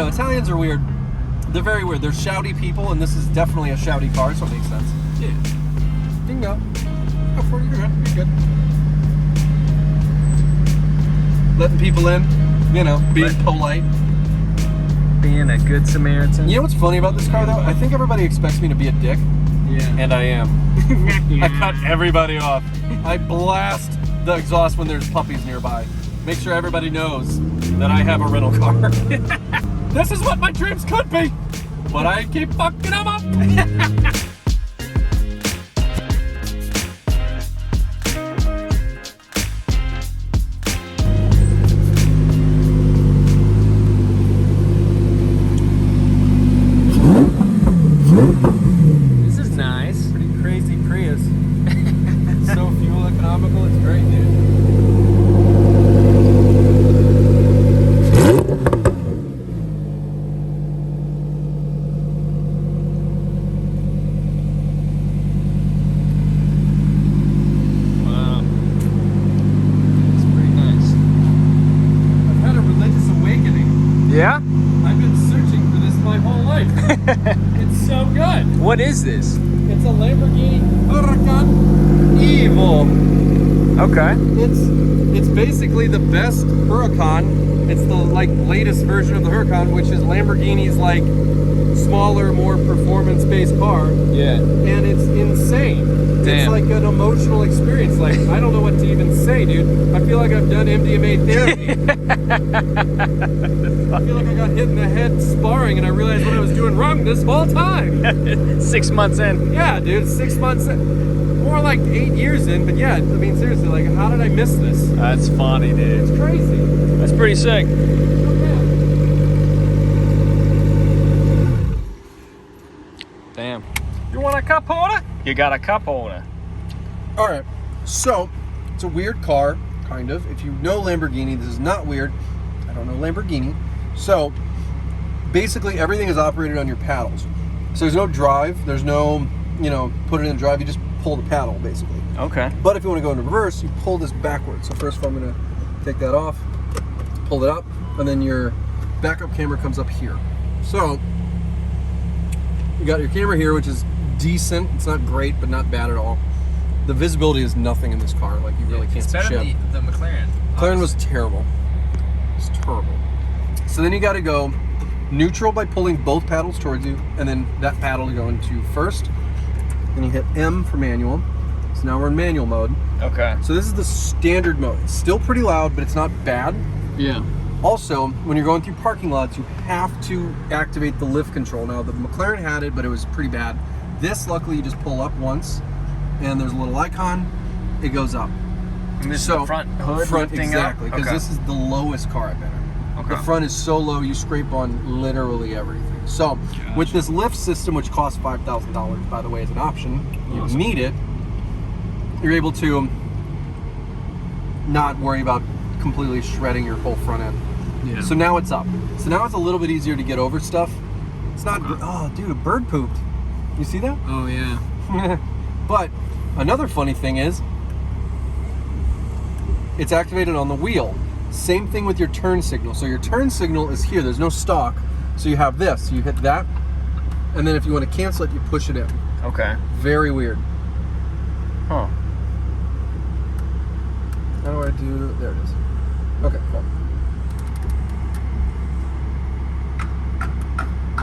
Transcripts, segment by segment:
know, Italians are weird. They're very weird. They're shouty people, and this is definitely a shouty car, so it makes sense. Yeah. You can go. Go for it. You're good. You're good. Letting people in, you know, being polite. Being a good Samaritan. You know what's funny about this car, though? I think everybody expects me to be a dick. Yeah. And I am. I cut everybody off. I blast the exhaust when there's puppies nearby. Make sure everybody knows that I have a rental car. This is what my dreams could be, but I keep fucking them up. This is nice. Pretty crazy Prius. It's so fuel economical, it's great, dude. Wow. It's pretty nice. I've had a religious awakening. Yeah? I've been searching for this my whole life. It's so good. What is this? It's a Lamborghini Huracan Evo. Okay. It's basically the best Huracan. It's the latest version of the Huracan, which is Lamborghini's smaller, more performance-based car. Yeah. And it's insane. Damn. It's like an emotional experience. I don't know what to even say, dude. I feel like I've done MDMA therapy. I feel like I got hit in the head sparring and I realized what I was doing wrong this whole time. 6 months in. Yeah, dude, 6 months in. More like 8 years in, but yeah, I mean, seriously, how did I miss this? That's funny, dude. It's crazy. That's pretty sick. Damn. You want a cup holder? You got a cup holder. All right, so it's a weird car, kind of. If you know Lamborghini, this is not weird. I don't know Lamborghini. So basically everything is operated on your paddles. So there's no drive, there's no, put it in drive, you just pull the paddle, basically. Okay. But if you want to go into reverse, you pull this backwards. So first of all, I'm gonna take that off, pull it up, and then your backup camera comes up here. So you got your camera here, which is decent. It's not great, but not bad at all. The visibility is nothing in this car. You really can't see shit. It's better than the McLaren. McLaren was terrible. It's terrible. So then you got to go neutral by pulling both paddles towards you, and then that paddle to go into first. Then you hit M for manual. So now we're in manual mode. Okay. So this is the standard mode. It's still pretty loud, but it's not bad. Yeah. Also, when you're going through parking lots, you have to activate the lift control. Now, the McLaren had it, but it was pretty bad. This, luckily, you just pull up once, and there's a little icon. It goes up. And this is the front hood lifting exactly, up? because Okay. this is the lowest car I've been in. Okay. The front is so low, you scrape on literally everything. So, with this lift system, which costs $5,000, by the way, as an option, you Awesome. need it, you're able to not worry about completely shredding your whole front end. Yeah. So now it's up. So now it's a little bit easier to get over stuff. It's not, oh dude, a bird pooped. You see that? Oh, yeah. But another funny thing is, it's activated on the wheel. Same thing with your turn signal. So your turn signal is here. There's no stock. So you have this. You hit that. And then if you want to cancel it, you push it in. Okay. Very weird. Huh. How do I do, there it is. Okay, cool.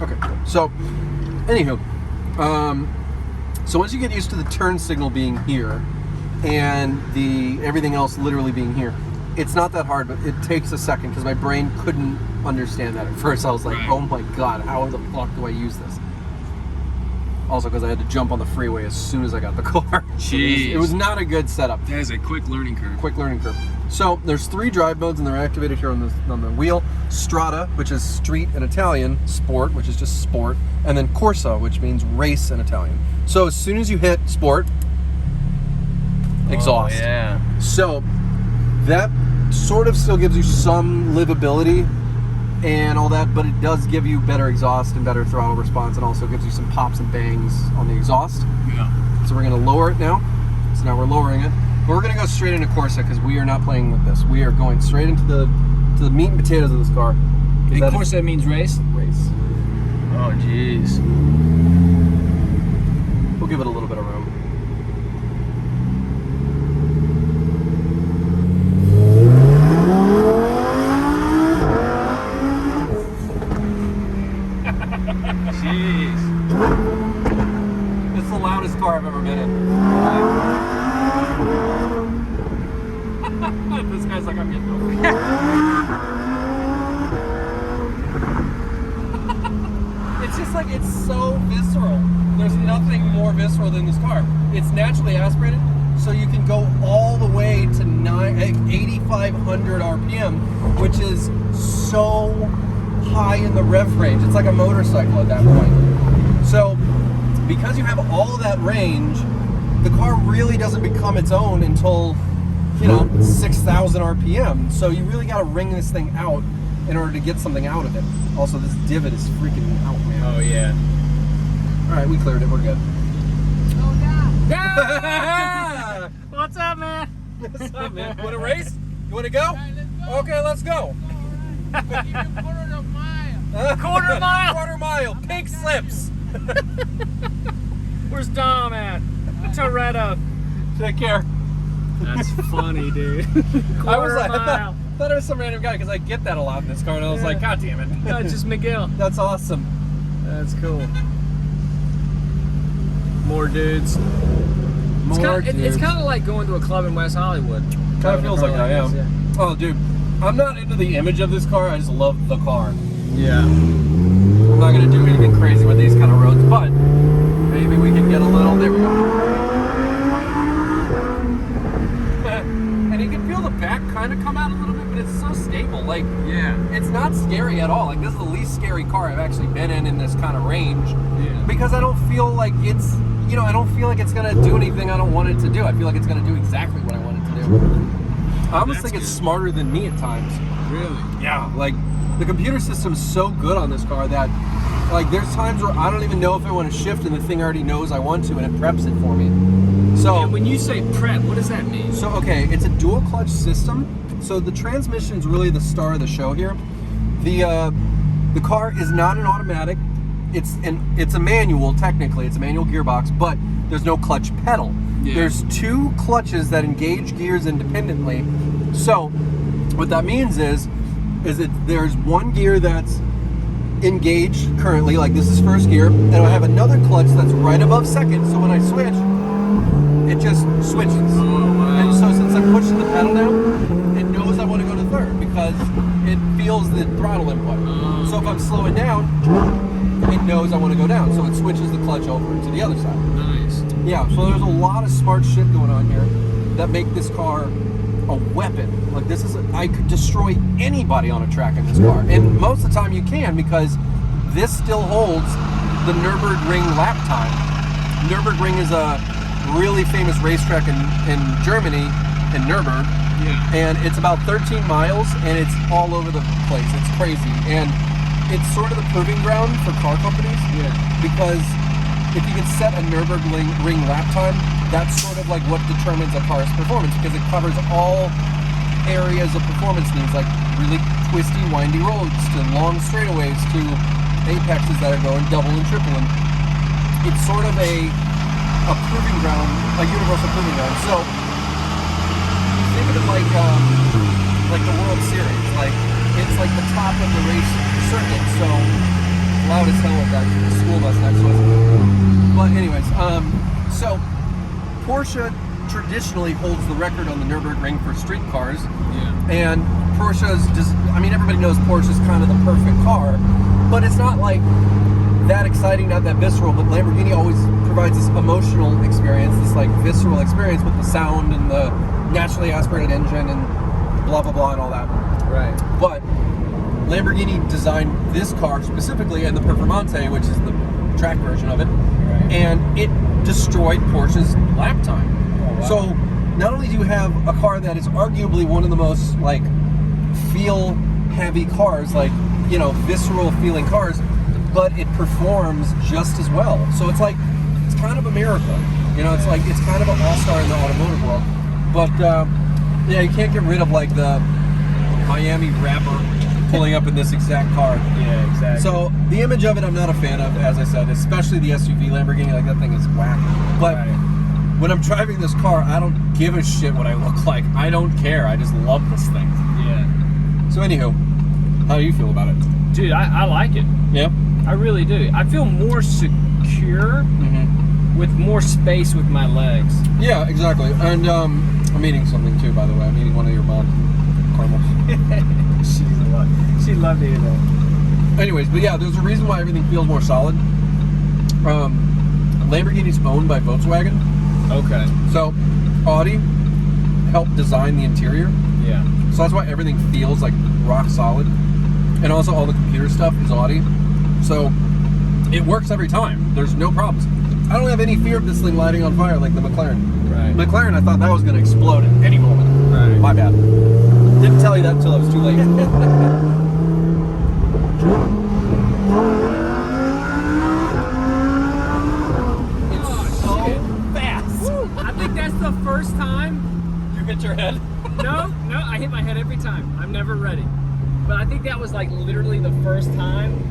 Okay, cool. So, anywho, so once you get used to the turn signal being here and everything else literally being here, it's not that hard, but it takes a second because my brain couldn't understand that at first. I was like, oh my god, how the fuck do I use this? Also because I had to jump on the freeway as soon as I got the car. Jeez. It was not a good setup. That is a quick learning curve. Quick learning curve. So there's 3 drive modes and they're activated here on the wheel. Strada, which is street in Italian, Sport, which is just sport, and then Corsa, which means race in Italian. So as soon as you hit Sport, exhaust. Oh, yeah. So that sort of still gives you some livability and all that, but it does give you better exhaust and better throttle response, and also gives you some pops and bangs on the exhaust. Yeah. So we're going to lower it now. So now we're lowering it. But we're going to go straight into Corsa because we are not playing with this. We are going straight into the meat and potatoes of this car. And of course that means race? Race. Oh, jeez. We'll give it a little bit of room. Jeez. It's the loudest car I've ever been in. This guy's like, I'm getting over it. It's just like, it's so visceral. There's nothing more visceral than this car. It's naturally aspirated, so you can go all the way to 8,500 RPM, which is so high in the rev range. It's like a motorcycle at that point. So, because you have all of that range, the car really doesn't become its own until, you know, 6,000 RPM. So you really got to wring this thing out in order to get something out of it. Also, this divot is freaking me out, man. Oh, yeah. All right, we cleared it. We're good. Yeah! What's up, man? What's up, man? You want to race? You want to go? Okay, let's go. Quarter mile. Quarter mile. Pink slips. Where's Dom at? Toretto. Take care. That's funny, dude. I was Quarter like, mile. I thought it was some random guy because I get that a lot in this car, and I was like, God damn it. No, it's just Miguel. That's awesome. That's cool. More dudes. More It's dudes. kind of like going to a club in West Hollywood. Kind of feels like I am. Yeah. Oh, dude. I'm not into the image of this car. I just love the car. Yeah. I'm not going to do anything crazy with these kind of roads, but maybe we can get a little. There we go. And you can feel the back kind of come out a little bit, but it's so stable. Like, Yeah. it's not scary at all. Like, this is the least scary car I've actually been in this kind of range. Yeah. Because I don't feel like it's, you know, I don't feel like it's going to do anything I don't want it to do. I feel like it's going to do exactly what I want it to do. I almost think it's smarter than me at times. Really? Yeah. Like, the computer system's so good on this car that, like, there's times where I don't even know if I want to shift and the thing already knows I want to and it preps it for me. So, And when you say prep, what does that mean? so okay, it's a dual clutch system. So the transmission's really the star of the show here. The car is not an automatic. It's a manual technically. It's a manual gearbox, but there's no clutch pedal. Yeah. There's two clutches that engage gears independently. So what that means is that there's one gear that's engaged currently, like this is first gear, and I have another clutch that's right above second. So when I switch, it just switches. Oh, wow. And so since I'm pushing the pedal down, it knows I want to go to third because it feels the throttle input. So if I'm slowing down, it knows I want to go down. So it switches the clutch over to the other side. Nice. Yeah, so there's a lot of smart shit going on here that make this car a weapon. Like this is, I could destroy anybody on a track in this car. And most of the time you can because this still holds the Nürburgring lap time. Nürburgring is a really famous racetrack in Germany, in Nürburgring. Yeah. And it's about 13 miles and it's all over the place. It's crazy. And it's sort of the proving ground for car companies. Yeah. Because if you can set a Nürburgring lap time, that's sort of like what determines a car's performance because it covers all areas of performance needs, like really twisty, windy roads to long straightaways to apexes that are going double and triple. And it's sort of a proving ground, a universal proving ground. So think of it like the World Series. Like it's like the top of the race circuit. So loud as hell with that school bus next to us. But anyways, so Porsche traditionally holds the record on the Nürburgring for street cars. Yeah. And Porsche's just, I mean, everybody knows Porsche's kind of the perfect car, but it's not like that exciting, not that visceral, but Lamborghini always provides this emotional experience, this like visceral experience with the sound and the naturally aspirated engine and blah, blah, blah and all that. Right. But Lamborghini designed this car specifically and the Performante, which is the track version of it, Right. and it destroyed Porsche's lap time. Oh, wow. So not only do you have a car that is arguably one of the most like feel heavy cars, like, you know, visceral feeling cars, but it performs just as well. So it's like, it's kind of a miracle. You know, it's like, it's kind of an all-star in the automotive world. But yeah, you can't get rid of like the Miami rapper pulling up in this exact car. Yeah, exactly. So the image of it, I'm not a fan of, as I said, especially the SUV Lamborghini. Like that thing is whack. But when I'm driving this car, I don't give a shit what I look like. I don't care. I just love this thing. Yeah. So anywho, how do you feel about it? Dude, I like it. Yeah. I really do. I feel more secure with more space with my legs. Yeah, exactly. And I'm eating something too, by the way. I'm eating one of your mom caramels. She loved to eat that. Anyways, but yeah, there's a reason why everything feels more solid. Lamborghini's owned by Volkswagen. Okay. So Audi helped design the interior. Yeah. So that's why everything feels like rock solid. And also all the computer stuff is Audi. So it works every time. There's no problems. I don't have any fear of this thing lighting on fire like the McLaren. Right. McLaren, I thought that was going to explode at any moment. Right. My bad. Didn't tell you that until it was too late. It's so fast. I think that's the first time. You hit your head? No, I hit my head every time. I'm never ready. But I think that was like literally the first time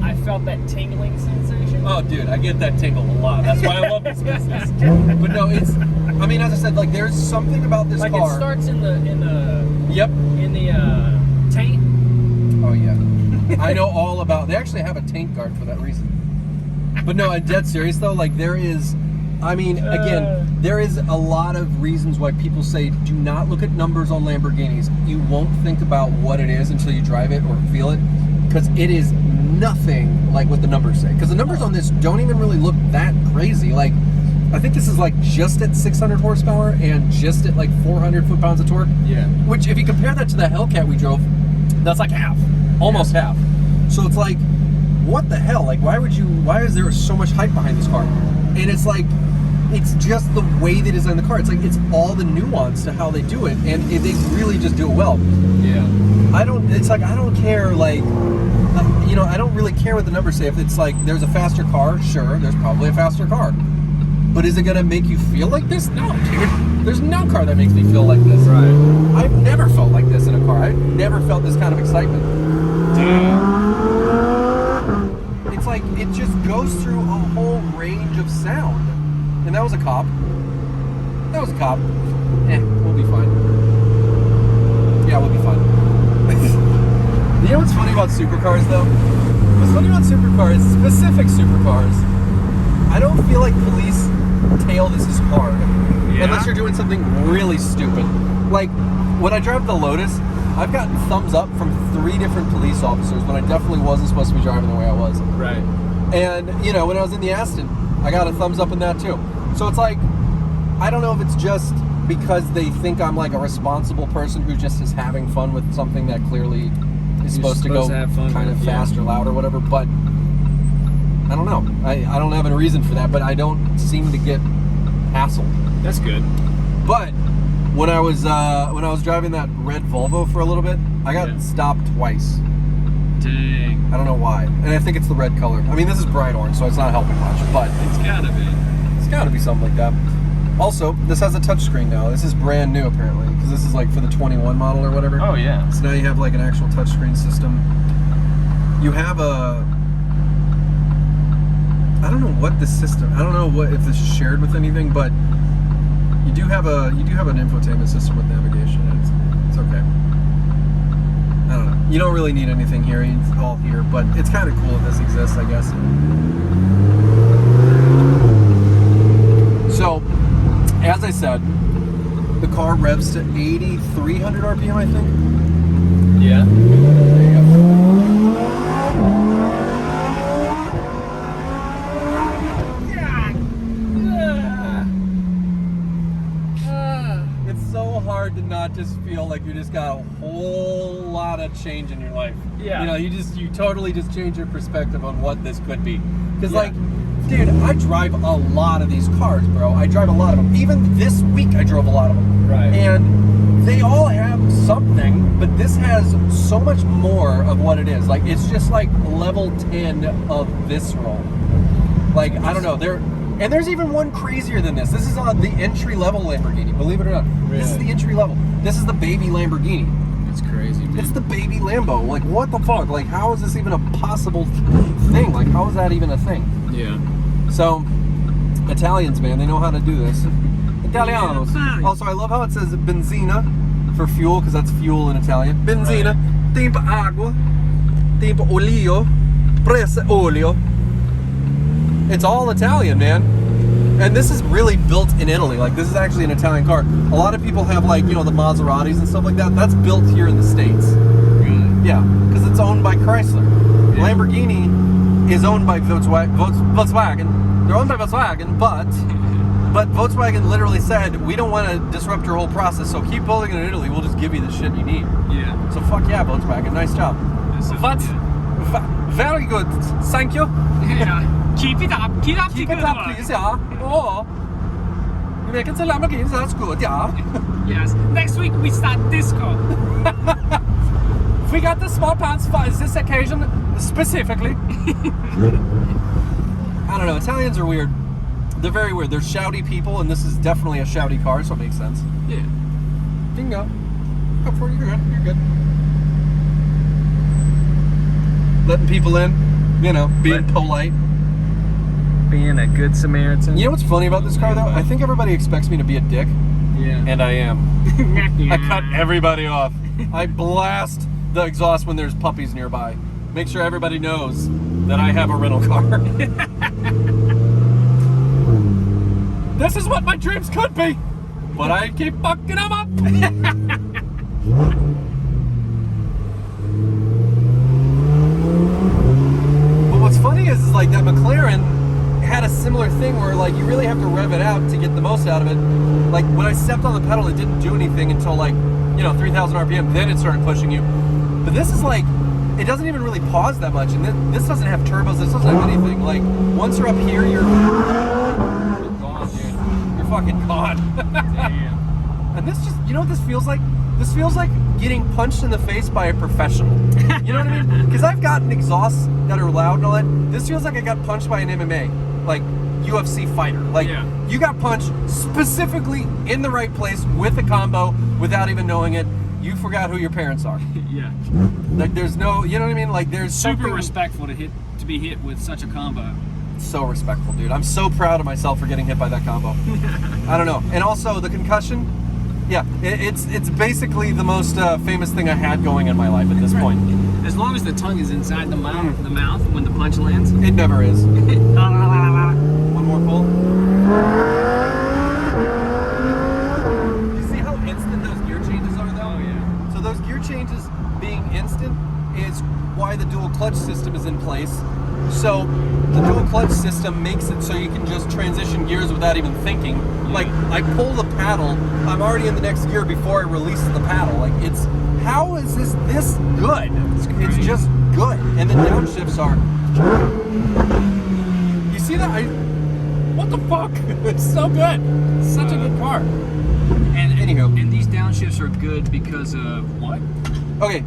I felt that tingling sensation. Oh, dude, I get that tingle a lot. That's why I love this business. But no, it's, I mean, as I said, like, there's something about this like car. It starts in the Yep. in the taint. Oh, yeah. I know all about, they actually have a taint guard for that reason. But no, I'm dead serious, though. Like, there is, I mean, again, there is a lot of reasons why people say do not look at numbers on Lamborghinis. You won't think about what it is until you drive it or feel it, because it is nothing like what the numbers say. Because the numbers on this don't even really look that crazy. Like, I think this is like just at 600 horsepower and just at like 400 foot-pounds of torque. Yeah. Which, if you compare that to the Hellcat we drove, that's like half, almost half. So it's like, what the hell? Like, why is there so much hype behind this car? And it's like, it's just the way they design the car. It's like, it's all the nuance to how they do it, and they really just do it well. Yeah. It's like, I don't care, like, you know, I don't really care what the numbers say. If it's like, there's a faster car, sure, there's probably a faster car. But is it gonna make you feel like this? No, dude. There's no car that makes me feel like this. Right. I've never felt like this in a car. I've never felt this kind of excitement. It's like, it just goes through a whole range of sound. And that was a cop. That was a cop. We'll be fine. Yeah, we'll be fine. You know what's funny about supercars, though? What's funny about supercars, specific supercars, I don't feel like police tail this as hard. Yeah. Unless you're doing something really stupid. Like, when I drive the Lotus, I've gotten thumbs up from 3 different police officers when I definitely wasn't supposed to be driving the way I was. Right. And, you know, when I was in the Aston, I got a thumbs up in that too. So it's like, I don't know if it's just because they think I'm like a responsible person who just is having fun with something that clearly is supposed to go kind of fast or loud or whatever, but I don't know. I don't have a reason for that, but I don't seem to get hassled. That's good. But when I was driving that red Volvo for a little bit, I got stopped twice. Dang. I don't know why. And I think it's the red color. I mean, this is bright orange, so it's not helping much, but It's gotta be. it's gotta be something like that. Also, this has a touchscreen now. This is brand new, apparently, because this is like for the 21 model or whatever. Oh, yeah. So now you have like an actual touchscreen system. You have a... I don't know what this system... I don't know what if this is shared with anything, but you do have an infotainment system with navigation. It's okay. I don't know. You don't really need anything here. It's all here, but it's kind of cool that this exists, I guess. So, as I said, the car revs to 8,300 RPM, I think. Yeah. There you go. It's so hard to not just feel like you just got a whole lot of change in your life. Yeah. You know, you totally just change your perspective on what this could be. Because like, dude, I drive a lot of these cars, bro. I drive a lot of them. Even this week, I drove a lot of them. Right. And they all have something, but this has so much more of what it is. Like, it's just like level 10 of visceral. Like, I don't know. And there's even one crazier than this. This is on the entry-level Lamborghini, believe it or not. Really? This is the entry level. This is the baby Lamborghini. It's crazy, man. It's the baby Lambo. Like, what the fuck? Like, how is this even a possible thing? Like, how is that even a thing? Yeah. So, Italians, man, they know how to do this. Italianos. Yeah. Also, I love how it says benzina for fuel, because that's fuel in Italian. Benzina, tempo agua, tempo olio, presa olio. It's all Italian, man. And this is really built in Italy. Like, this is actually an Italian car. A lot of people have, like, you know, the Maseratis and stuff like that. That's built here in the States. Really? Yeah, because it's owned by Chrysler. Yeah. Lamborghini is owned by Volkswagen. They're owned by Volkswagen, but Volkswagen literally said, we don't want to disrupt your whole process, so keep building it in Italy. We'll just give you the shit you need. Yeah. So fuck yeah, Volkswagen. Nice job. But Very good. Thank you. yeah. Keep it up. Keep up. Keep it up, please, yeah. Oh. You make it to Lamborghini, that's good, yeah. Yes. Next week we start disco. We got the small pants for this occasion specifically. I don't know. Italians are weird. They're very weird. They're shouty people, and this is definitely a shouty car, so it makes sense. Yeah. Bingo. Go for it. You're good. You're good. Letting people in, you know, being polite. Being a good Samaritan. You know what's funny about this car, though? I think everybody expects me to be a dick, Yeah. and I am. I cut everybody off. I blast the exhaust when there's puppies nearby. Make sure everybody knows that I have a rental car. This is what my dreams could be, but I keep fucking them up. But what's funny is like that McLaren had a similar thing where like you really have to rev it out to get the most out of it. Like when I stepped on the pedal, it didn't do anything until like, you know, 3,000 RPM. Then it started pushing you. But this is like, it doesn't even really pause that much. And this doesn't have turbos. This doesn't have anything. Like once you're up here, you're gone, dude. You're fucking gone. Damn. And this just, you know what this feels like? This feels like getting punched in the face by a professional. You know what I mean? Because I've gotten exhausts that are loud and all that. This feels like I got punched by an MMA, like UFC fighter. Like you got punched specifically in the right place with a combo without even knowing it. You forgot who your parents are. Yeah. Like there's no, you know what I mean? Like there's Super something respectful to be hit with such a combo. so respectful, dude. I'm so proud of myself for getting hit by that combo. I don't know. And also the concussion. Yeah, it's basically the most famous thing I had going in my life at this point. As long as the tongue is inside the mouth when the punch lands. It never is. One more pull. You see how instant those gear changes are, though? Oh yeah. So those gear changes being instant is why the dual clutch system is in place. So the dual clutch system makes it so you can just transition gears without even thinking. Yeah. Like I pull the paddle, I'm already in the next gear before I release the paddle. Like it's, how is this good? It's just good. And the downshifts are, you see that? What the fuck? It's so good. It's such a good car. And Anywho. and these downshifts are good because of what? Okay,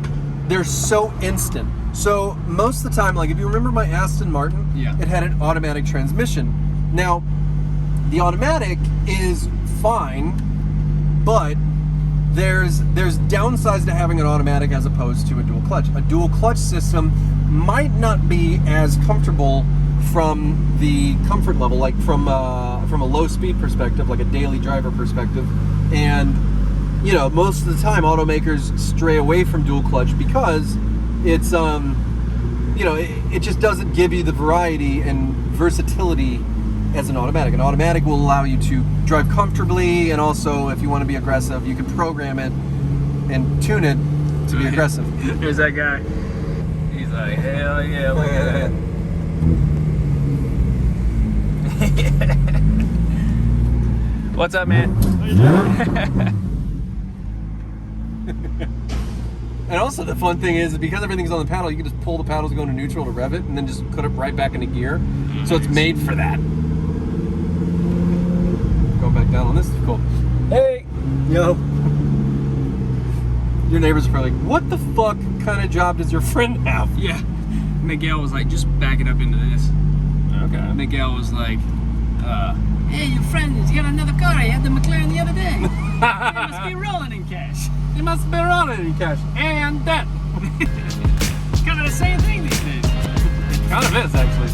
they're so instant. So most of the time, like if you remember my Aston Martin, it had an automatic transmission. Now, the automatic is fine, but there's downsides to having an automatic as opposed to a dual clutch. A dual clutch system might not be as comfortable from the comfort level, like from a low speed perspective, like a daily driver perspective. And you know, most of the time automakers stray away from dual clutch because it's you know, it just doesn't give you the variety and versatility as an automatic. An automatic will allow you to drive comfortably, and also if you want to be aggressive, you can program it and tune it to be aggressive. Here's that guy. He's like, hell yeah, look at that. What's up, man? And also the fun thing is, because everything's on the paddle, you can just pull the paddles, go into neutral to rev it, and then just put it right back into gear. So it's made for that. Going back down on this is cool. Hey! Yo! Your neighbors are probably like, what the fuck kind of job does your friend have? Yeah. Miguel was like, just back it up into this. Okay. Miguel was like, hey, your friend has got another car. He had the McLaren the other day. He must be rolling in cash. You must bear on any cash and debt. It's kind of the same thing these days. It kind of is, actually.